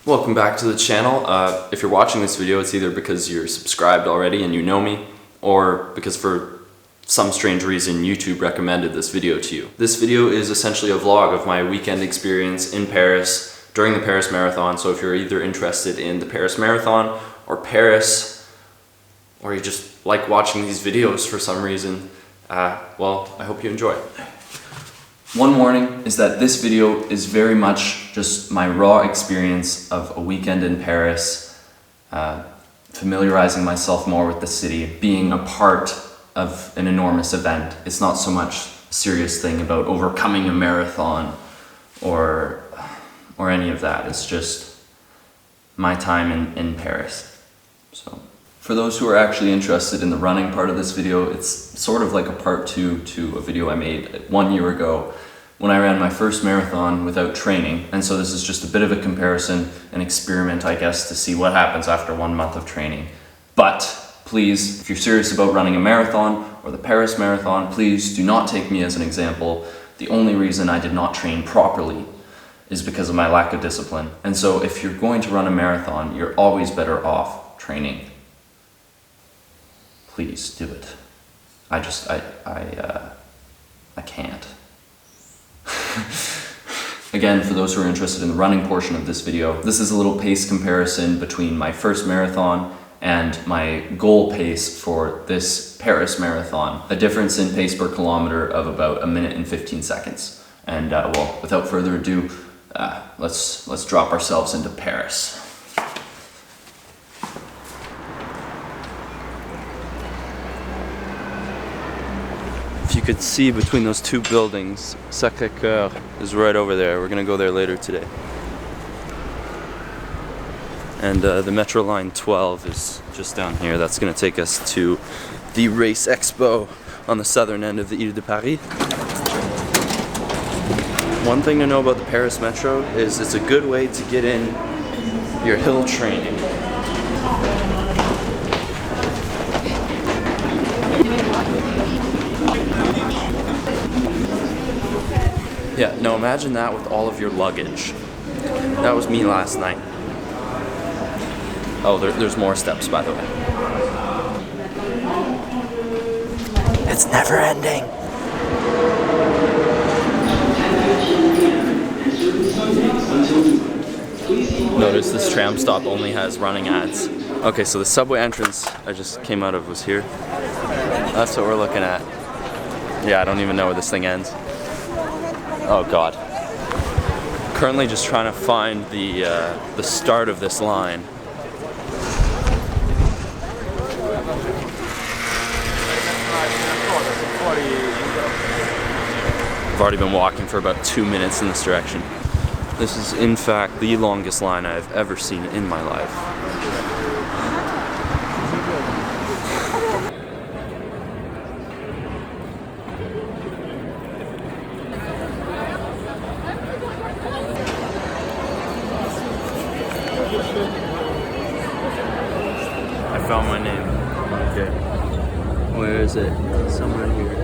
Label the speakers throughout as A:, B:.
A: Welcome back to the channel. If you're watching this video, it's either because you're subscribed already and you know me, or because for some strange reason YouTube recommended this video to you. This video is essentially a vlog of my weekend experience in Paris during the Paris Marathon, so if you're either interested in the Paris Marathon or Paris, or you just like watching these videos for some reason, well, I hope you enjoy. One warning is that this video is very much just my raw experience of a weekend in Paris, familiarizing myself more with the city, being a part of an enormous event. It's not so much a serious thing about overcoming a marathon or any of that. It's just my time in Paris. So, for those who are actually interested in the running part of this video, it's sort of like a part 2 to a video I made 1 year ago when I ran my first marathon without training. And so this is just a bit of a comparison, an experiment, I guess, to see what happens after 1 month of training. But please, if you're serious about running a marathon or the Paris Marathon, please do not take me as an example. The only reason I did not train properly is because of my lack of discipline. And so if you're going to run a marathon, you're always better off training. Please do it. I can't. Again, for those who are interested in the running portion of this video, this is a little pace comparison between my first marathon and my goal pace for this Paris Marathon. A difference in pace per kilometer of about 1 minute and 15 seconds. And well, without further ado, let's drop ourselves into Paris. If you could see between those two buildings, Sacré-Cœur is right over there. We're gonna go there later today. And the Metro Line 12 is just down here. That's gonna take us to the Race Expo on the southern end of the Ile de Paris. One thing to know about the Paris Metro is it's a good way to get in your hill training. Yeah, no, imagine that with all of your luggage. That was me last night. Oh, there's more steps, by the way. It's never ending. Notice this tram stop only has running ads. Okay, so the subway entrance I just came out of was here. That's what we're looking at. Yeah, I don't even know where this thing ends. Oh God. Currently just trying to find the start of this line. I've already been walking for about 2 minutes in this direction. This is in fact the longest line I've ever seen in my life. I found my name. Okay. Where is it? Somewhere here.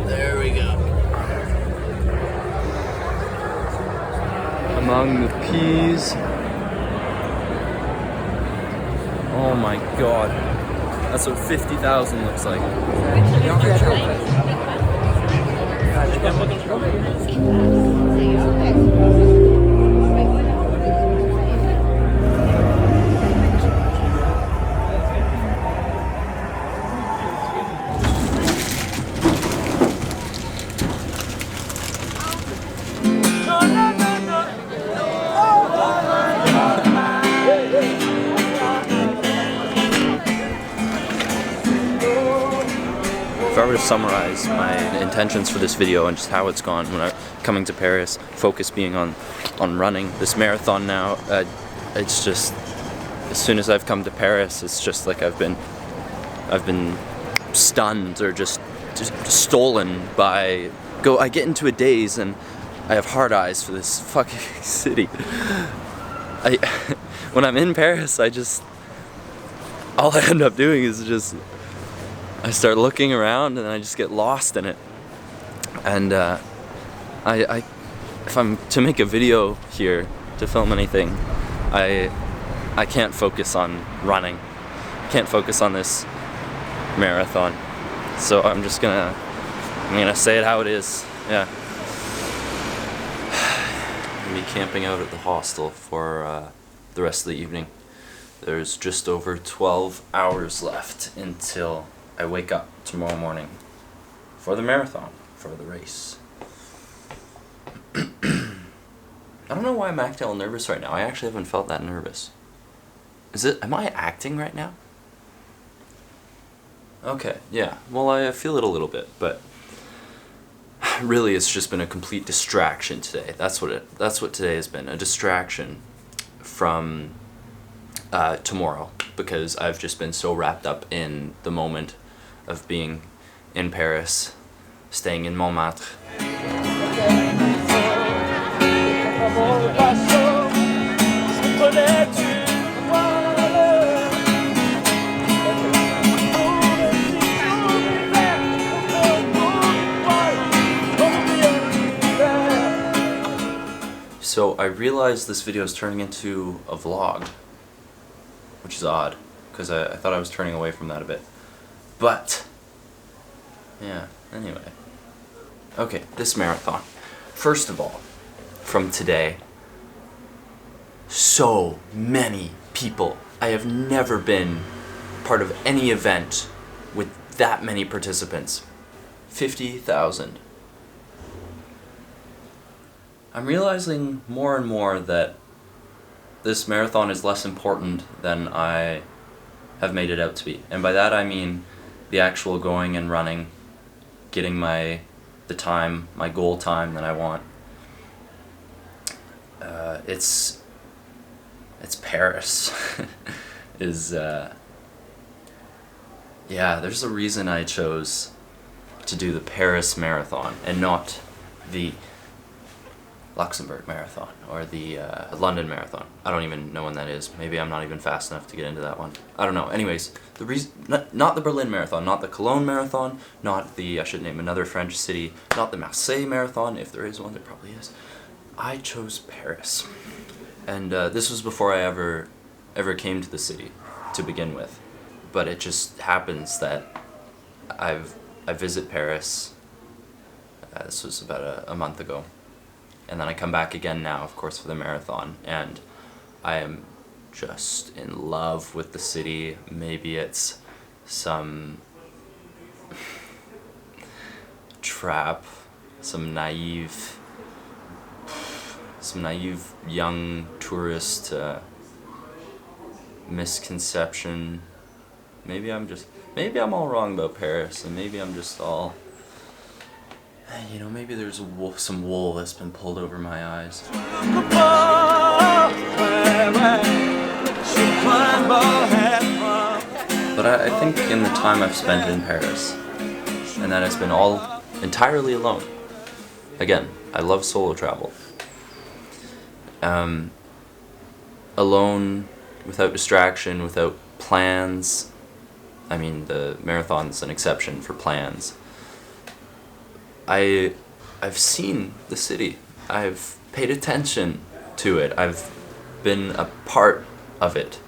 A: There we go. Among the peas. Oh my God. That's what 50,000 looks like. If I were to summarize my intentions for this video and just how it's gone when I'm coming to Paris, focus being on running this marathon now, it's just, as soon as I've come to Paris, it's just like I've been stunned or just stolen by, I get into a daze and I have hard eyes for this fucking city. When I'm in Paris, all I end up doing is just, I start looking around and I just get lost in it. And I if I'm to make a video here, to film anything, I can't focus on running. Can't focus on this marathon. So I'm gonna say it how it is. Yeah. I'm gonna be camping out at the hostel for the rest of the evening. There's just over 12 hours left until I wake up tomorrow morning for the marathon, for the race. I don't know why I'm acting all nervous right now. I actually haven't felt that nervous. Am I acting right now? Okay, yeah. Well, I feel it a little bit, but really it's just been a complete distraction today. That's what today has been, a distraction from tomorrow, because I've just been so wrapped up in the moment of being in Paris, staying in Montmartre. So I realized this video is turning into a vlog, which is odd, because I thought I was turning away from that a bit. But, yeah, anyway. Okay, this marathon. First of all, from today, so many people. I have never been part of any event with that many participants. 50,000. I'm realizing more and more that this marathon is less important than I have made it out to be. And by that I mean the actual going and running, getting my goal time that I want. It's Paris. Yeah, there's a reason I chose to do the Paris Marathon and not the Luxembourg Marathon or the London Marathon. I don't even know when that is. Maybe I'm not even fast enough to get into that one. I don't know. Anyways, the reason, not the Berlin Marathon, not the Cologne Marathon, not the, I should name another French city, not the Marseille Marathon, if there is one, there probably is. I chose Paris. And this was before I ever came to the city to begin with. But it just happens that I visit Paris, this was about a month ago. And then I come back again now, of course, for the marathon, and I am just in love with the city. Maybe it's some trap, some naive young tourist misconception. Maybe I'm all wrong about Paris, and maybe I'm just all, you know, maybe there's some wool that's been pulled over my eyes. But I think in the time I've spent in Paris, and that has been all entirely alone. Again, I love solo travel. Alone, without distraction, without plans. I mean, the marathon's an exception for plans. I've seen the city. I've paid attention to it. I've been a part of it.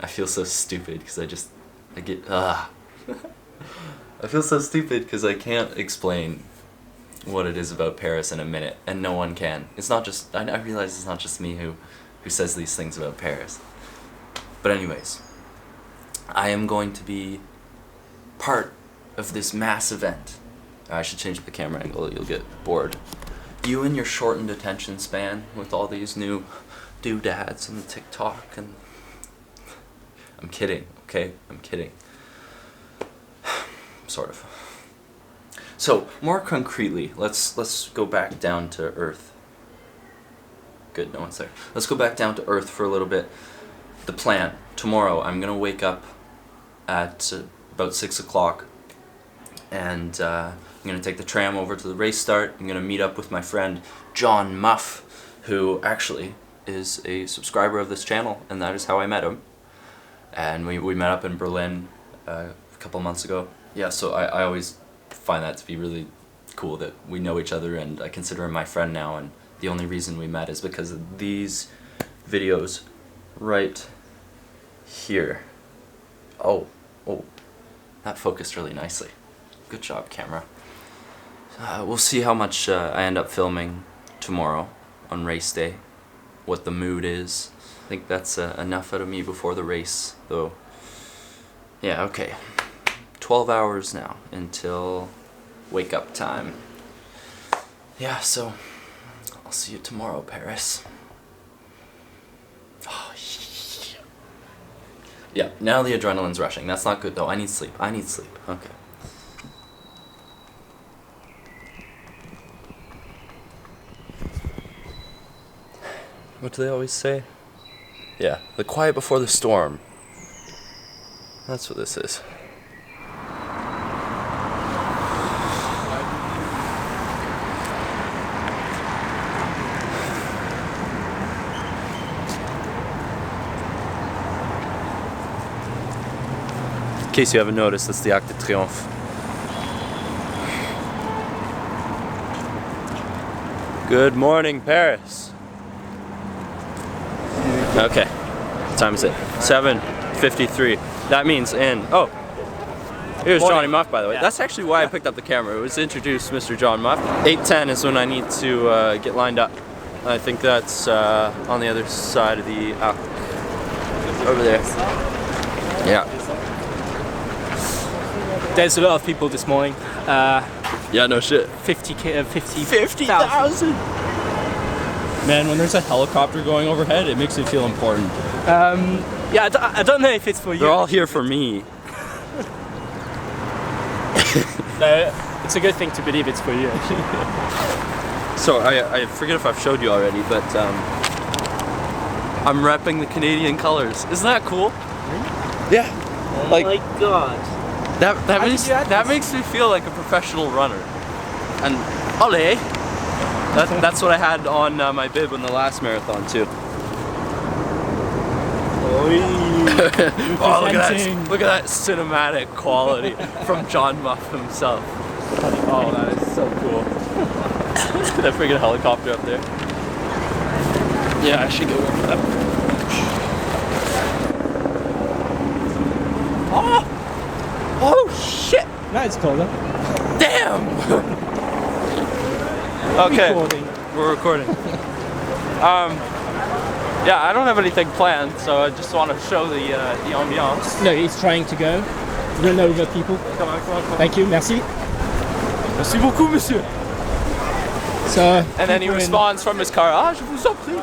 A: I feel so stupid because I feel so stupid because I can't explain what it is about Paris in a minute, and no one can. It's not just, I realize it's not just me who says these things about Paris. But anyways, I am going to be part of this mass event. I should change the camera angle, you'll get bored. You and your shortened attention span with all these new doodads and the TikTok and... I'm kidding, okay? I'm kidding. Sort of. So, more concretely, let's go back down to earth. Good, no one's there. Let's go back down to earth for a little bit. The plan. Tomorrow, I'm gonna wake up at about 6 o'clock, and I'm gonna take the tram over to the race start. I'm gonna meet up with my friend John Muff, who actually is a subscriber of this channel, and that is how I met him. And we met up in Berlin a couple months ago. Yeah, so I always find that to be really cool that we know each other and I consider him my friend now, and the only reason we met is because of these videos right here. Oh, that focused really nicely. Good job, camera. We'll see how much I end up filming tomorrow on race day, what the mood is. I think that's enough out of me before the race, though. Yeah, okay. 12 hours now until wake up time. Yeah, so I'll see you tomorrow, Paris. Oh, yeah, now the adrenaline's rushing. That's not good though. I need sleep. Okay. What do they always say? Yeah, the quiet before the storm. That's what this is. In case you haven't noticed, that's the Arc de Triomphe. Good morning, Paris. Okay, what time is it? 7:53. That means here's Johnny Muff, by the way. Yeah. That's actually why I picked up the camera. It was to introduce Mr. John Muff. 8:10 is when I need to get lined up. I think that's on the other side of the Arc. Over there. Yeah.
B: There's a lot of people this morning.
A: Yeah, no shit.
B: 50,000.
C: Man, when there's a helicopter going overhead, it makes it feel important.
B: Yeah, I don't know if it's for you.
A: They're all here for me.
B: No, it's a good thing to believe it's for you, actually.
A: So, I forget if I've showed you already, but I'm repping the Canadian colors. Isn't that cool? Yeah.
B: Oh my god.
A: That makes me feel like a professional runner. And ole! That's what I had on my bib in the last marathon too. Oh, look at that cinematic quality from John Muff himself. Oh, that is so cool. That freaking helicopter up there. Yeah, I should go over that. Oh shit!
B: That's colder.
A: Damn! Okay, we're recording. Yeah, I don't have anything planned, so I just want to show the ambiance.
B: No, he's trying to go. Run over people.
A: Come on.
B: Thank you, merci.
A: Merci beaucoup, monsieur.
B: So,
A: and then he responds from his car, je vous en prie.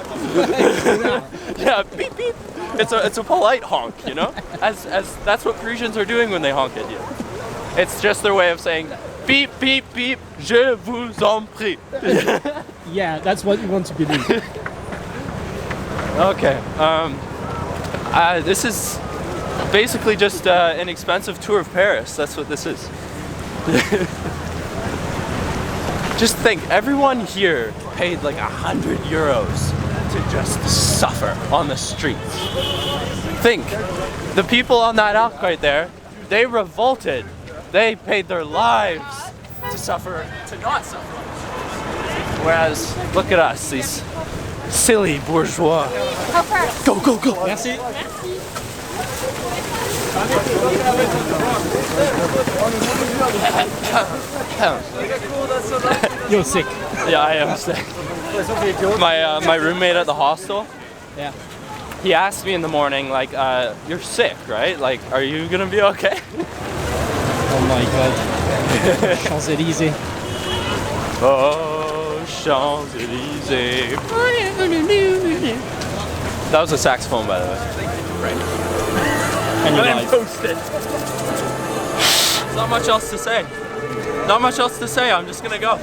A: Yeah, beep beep. It's a polite honk, you know? As that's what Parisians are doing when they honk at you. It's just their way of saying, beep beep beep, je vous en prie.
B: Yeah, that's what you want to believe.
A: Okay. This is basically just an expensive tour of Paris. That's what this is. Just think, everyone here paid like €100 to just suffer on the streets. Think, the people on that arc right there, they revolted. They paid their lives to suffer, to not suffer. Whereas, look at us, these silly bourgeois. Go, go, go!
B: Merci. You're sick.
A: Yeah, I am sick. My roommate at the hostel,
B: Yeah.
A: he asked me in the morning, like, you're sick, right? Like, are you gonna be okay?
B: Oh my god. Champs-Élysées.
A: Oh, Champs-Élysées. That was a saxophone, by the way.
B: And
A: I
B: you're
A: didn't
B: live.
A: post it. Not much else to say. Not much else to say. I'm just gonna go.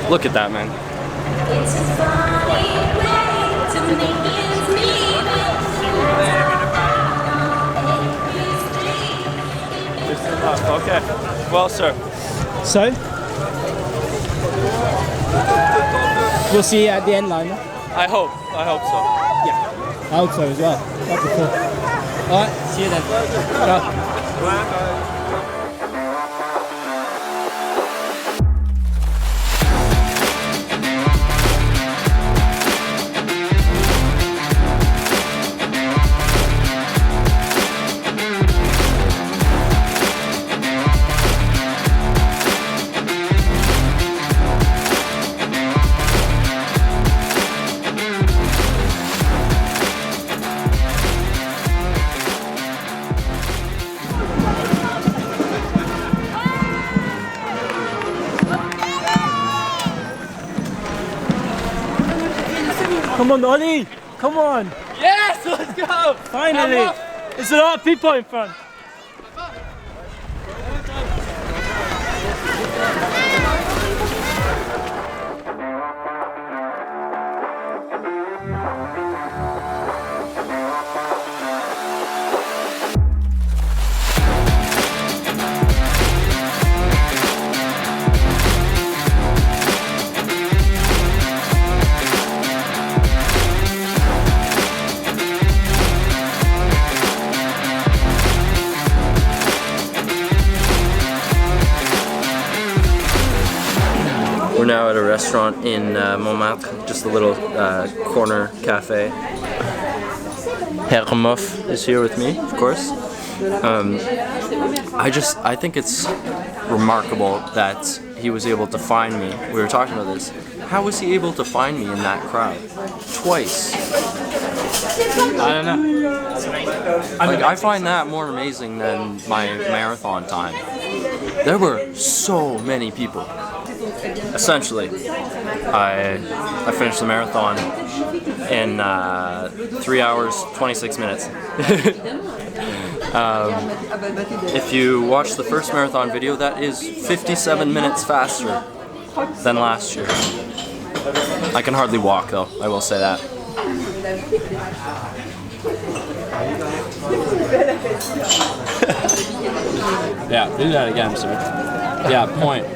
A: Look at that, man.
D: It's a funny way to make ends meet.
A: Okay. Well, sir.
B: So, we'll see you at the end line. No?
A: I hope so.
B: Yeah, I hope so as well. Not before. Alright, see you then. Ciao. Come on, Ollie! Come on!
C: Yes, let's go.
B: Finally! There's a lot of people in front.
C: We're now at a restaurant in Montmartre, just a little corner cafe. Herr Muff is here with me, of course. I think it's remarkable that he was able to find me. We were talking about this. How was he able to find me in that crowd? Twice.
B: I don't know.
C: Like, I find that more amazing than my marathon time. There were so many people. Essentially, I finished the marathon in 3 hours, 26 minutes. If you watch the first marathon video, that is 57 minutes faster than last year. I can hardly walk though, I will say that. Yeah, do that again, sir. Yeah, point.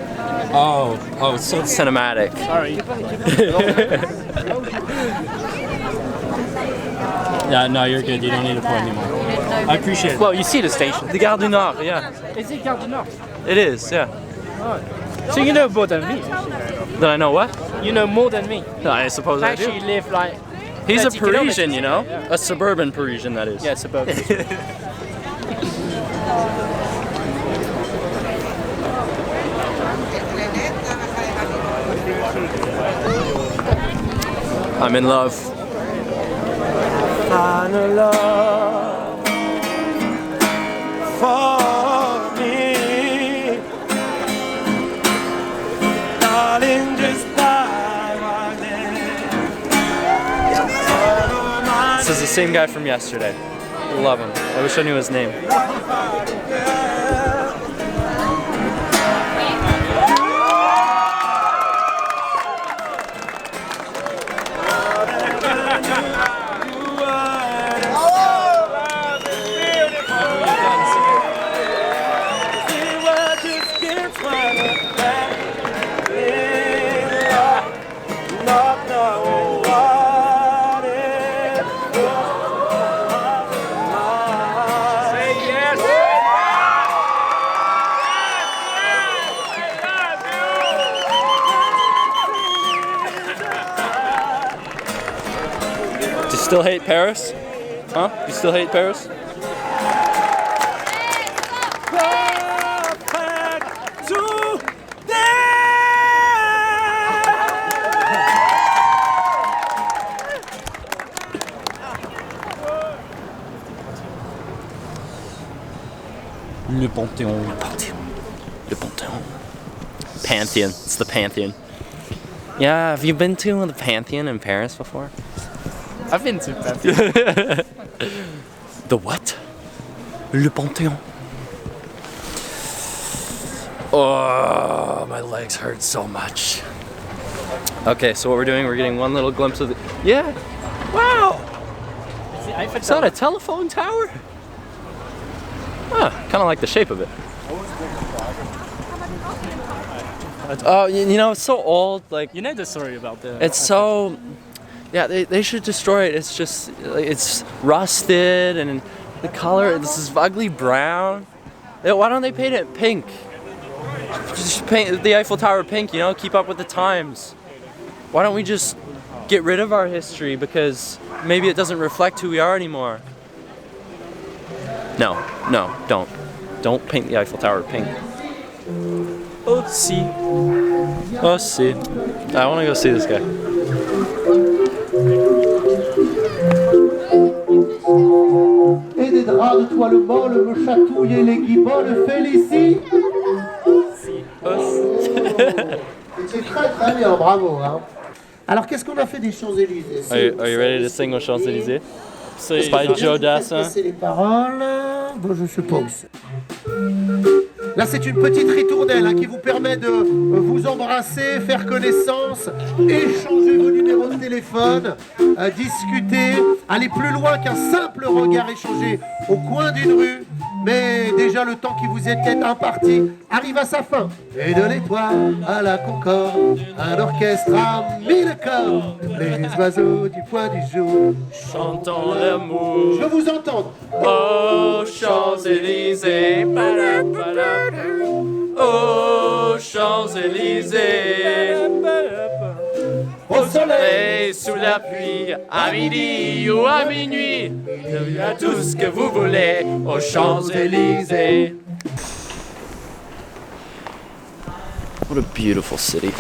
C: Oh, it's so cinematic.
B: Sorry.
C: Yeah, no, you're good. You don't need to point anymore.
B: I appreciate it. Well, you see the station.
C: The Gare du Nord, yeah.
B: Is it Gare du Nord?
C: It is, yeah.
B: So you know more than me.
C: Did I know what?
B: You know more than me.
C: I suppose I
B: Actually
C: do.
B: live like...
C: He's a
B: 30
C: Parisian,
B: kilometers.
C: you know?
B: Yeah.
C: A suburban Parisian, that is.
B: Yeah, suburban.
C: I'm in love.
E: Find a love for me, darling, just dive on in. Follow my
C: This is the same guy from yesterday. Love him. I wish I knew his name. Do you still hate Paris? Huh? You still hate Paris? Le Panthéon. Le Panthéon. Pantheon. It's the Pantheon. Yeah, have you been to the Pantheon in Paris before?
B: I've been to Paris.
C: The what? Le Panthéon. Oh, my legs hurt so much. Okay, so what we're doing, we're getting one little glimpse of the... Yeah! Wow! Is that a telephone tower? Huh, kind of like the shape of it. Oh, you know, it's so old, like...
B: You know the story about the...
C: It's so... Yeah, they should destroy it. It's just, it's rusted and the color, this is ugly brown. Why don't they paint it pink? Just paint the Eiffel Tower pink, you know, keep up with the times. Why don't we just get rid of our history because maybe it doesn't reflect who we are anymore? No, don't. Don't paint the Eiffel Tower pink.
B: Oh, see.
C: Oh, see. I want to go see this guy.
F: Et des draps de toile molle me chatouillent et les guibolles félicient. C'est très très bien, bravo. Hein. Alors, qu'est-ce qu'on a fait des Champs-Élysées?
C: Are you ready to sing aux Champs-Élysées? It's by Joe Dassin.
F: C'est les paroles. Bon, je sais pas où c'est. Là, c'est une petite ritournelle qui vous permet de vous embrasser, faire connaissance, échanger vos numéros de téléphone, discuter, aller plus loin qu'un simple regard échangé au coin d'une rue. Mais déjà, le temps qui vous était imparti arrive à sa fin. Et de l'étoile à la Concorde, un orchestre à 1000 cordes, les oiseaux du point du jour.
C: Chantons l'amour.
F: Je vous entends.
C: Aux Champs-Élysées. Aux Champs-Élysées.
F: Au soleil,
C: Et sous la pluie, à midi ou à minuit, il y a tout ce que vous voulez aux Champs-Élysées. What a beautiful city.